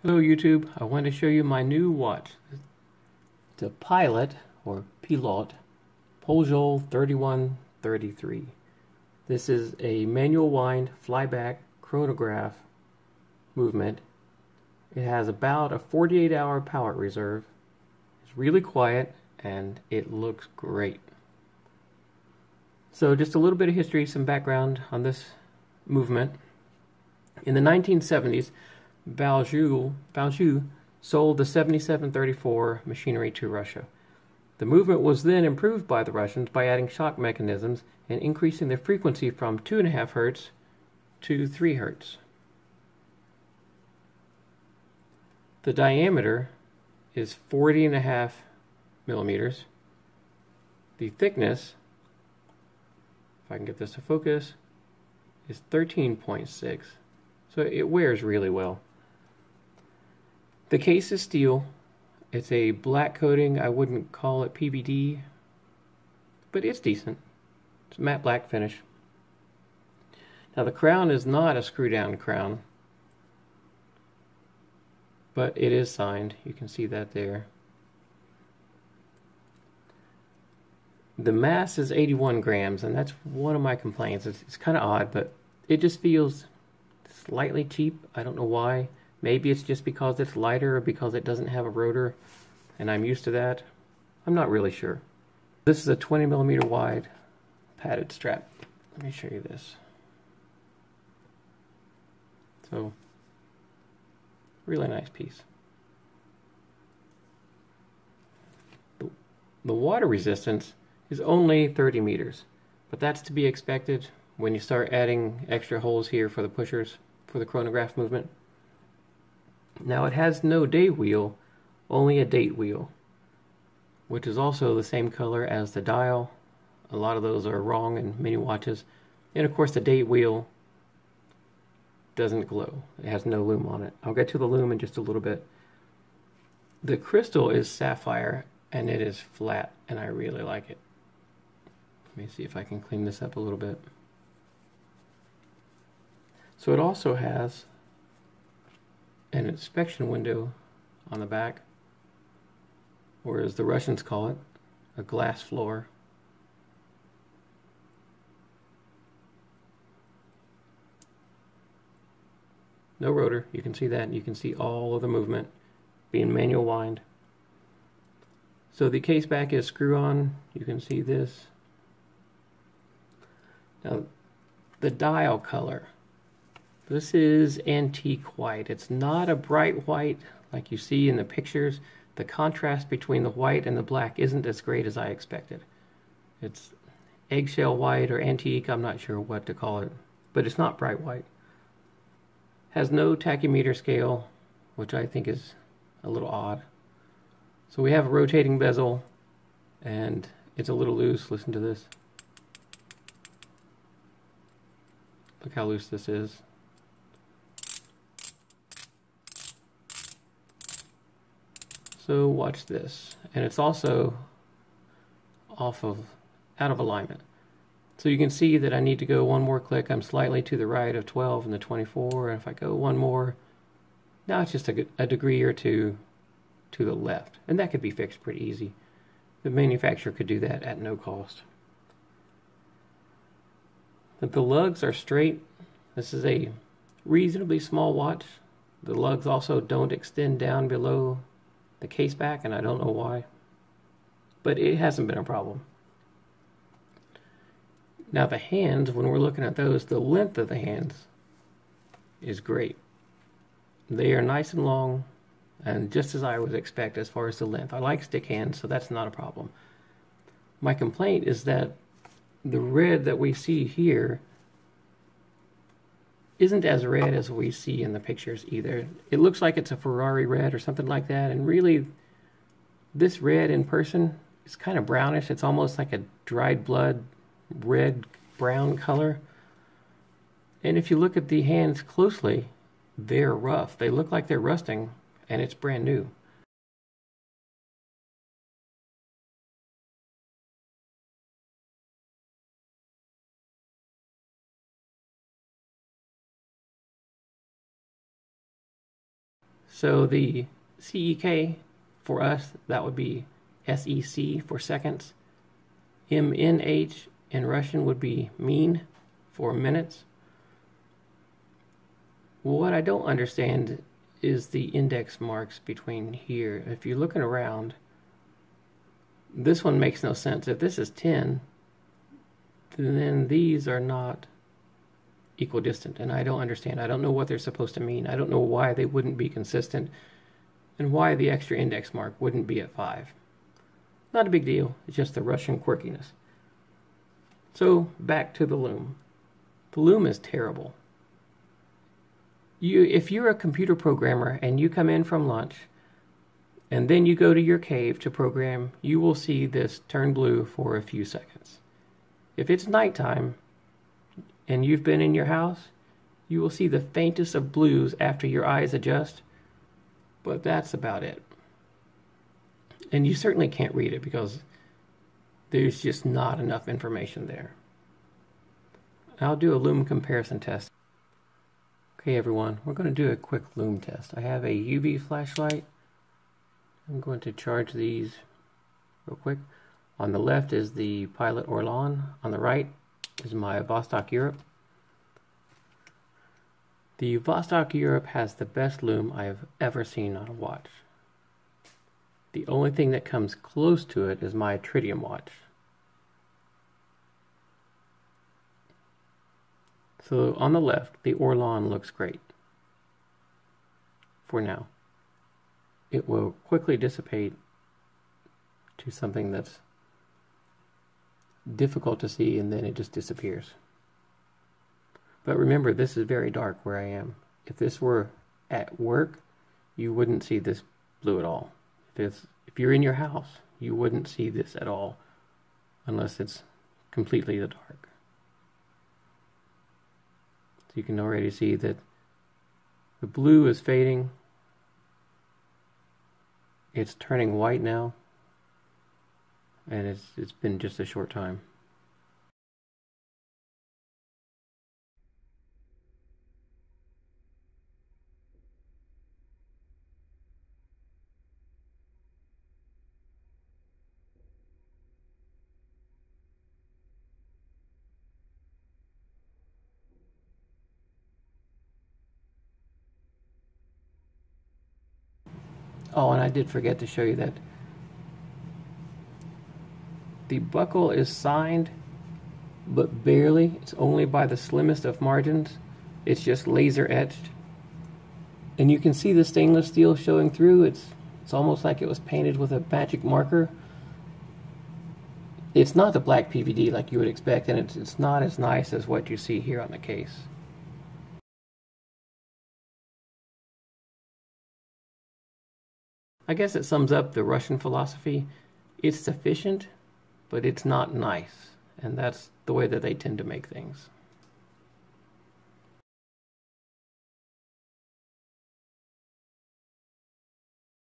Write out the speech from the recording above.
Hello YouTube, I want to show you my new watch. It's a Pilot, or Poljot, Poljot 3133. This is a manual wind flyback chronograph movement. It has about a 48-hour power reserve. It's really quiet and it looks great. So just a little bit of history, some background on this movement. In the 1970s, Poljot sold the 7734 machinery to Russia. The movement was then improved by the Russians by adding shock mechanisms and increasing the frequency from 2.5 Hz to 3 Hz. The diameter is 40.5 millimeters. The thickness, if I can get this to focus, is 13.6. So it wears really well. The case is steel. It's a black coating. I wouldn't call it PVD, but it's decent. It's a matte black finish. Now the crown is not a screw down crown, but it is signed. You can see that there. The mass is 81 grams, and that's one of my complaints. It's kind of odd, but it just feels slightly cheap. I don't know why. Maybe it's just because it's lighter or because it doesn't have a rotor, and I'm used to that. I'm not really sure. This is a 20 millimeter wide padded strap. Let me show you this. So, really nice piece. The water resistance is only 30 meters, but that's to be expected when you start adding extra holes here for the pushers for the chronograph movement. Now it has no day wheel, only a date wheel, which is also the same color as the dial. A lot of those are wrong in many watches. And of course the date wheel doesn't glow. It has no loom on it. I'll get to the loom in just a little bit. The crystal is sapphire and it is flat, and I really like it. Let me see if I can clean this up a little bit. So it also has an inspection window on the back, or as the Russians call it, a glass floor. No rotor, you can see that, and you can see all of the movement being manual wind. So the case back is screw on, you can see this. Now the dial color. This is antique white. It's not a bright white like you see in the pictures. The contrast between the white and the black isn't as great as I expected. It's eggshell white or antique, I'm not sure what to call it, but it's not bright white. Has no tachymeter scale, which I think is a little odd. So we have a rotating bezel, and it's a little loose. Listen to this. Look how loose this is. So watch this, and it's also out of alignment. So you can see that I need to go one more click. I'm slightly to the right of 12 and the 24, and if I go one more, now it's just a degree or two to the left, and that could be fixed pretty easy. The manufacturer could do that at no cost. But the lugs are straight. This is a reasonably small watch. The lugs also don't extend down below the case back, and I don't know why, but it hasn't been a problem. Now the hands, when we're looking at those, the length of the hands is great. They are nice and long, and just as I would expect as far as the length. I like stick hands, so that's not a problem. My complaint is that the red that we see here isn't as red as we see in the pictures either. It looks like it's a Ferrari red or something like that, and really this red in person is kind of brownish. It's almost like a dried blood red brown color. And if you look at the hands closely, they're rough. They look like they're rusting, and it's brand new. So the CEK for us, that would be SEC for seconds. MNH in Russian would be mean for minutes. What I don't understand is the index marks between here. If you're looking around, this one makes no sense. If this is 10, then these are not equidistant, and I don't understand. I don't know what they're supposed to mean. I don't know why they wouldn't be consistent, and why the extra index mark wouldn't be at 5. Not a big deal. It's just the Russian quirkiness. So back to the Loom. The Loom is terrible. If you're a computer programmer and you come in from lunch and then you go to your cave to program, you will see this turn blue for a few seconds. If it's nighttime and you've been in your house, you will see the faintest of blues after your eyes adjust, but that's about it. And you certainly can't read it because there's just not enough information there. I'll do a Loom comparison test. Okay everyone, we're going to do a quick Loom test. I have a UV flashlight. I'm going to charge these real quick. On the left is the Poljot Orlan. On the right is my Vostok Europe. The Vostok Europe has the best Loom I have ever seen on a watch. The only thing that comes close to it is my Tritium watch. So on the left, the Orlan looks great for now. It will quickly dissipate to something that's difficult to see, and then it just disappears. But remember, this is very dark where I am. If this were at work, you wouldn't see this blue at all. If you're in your house, you wouldn't see this at all unless it's completely the dark. So you can already see that the blue is fading. It's turning white now, and it's been just a short time. Oh, and I did forget to show you that the buckle is signed, but barely. It's only by the slimmest of margins. It's just laser etched. And you can see the stainless steel showing through. It's almost like it was painted with a magic marker. It's not the black PVD like you would expect, and it's not as nice as what you see here on the case. I guess it sums up the Russian philosophy. It's sufficient, but it's not nice. And that's the way that they tend to make things.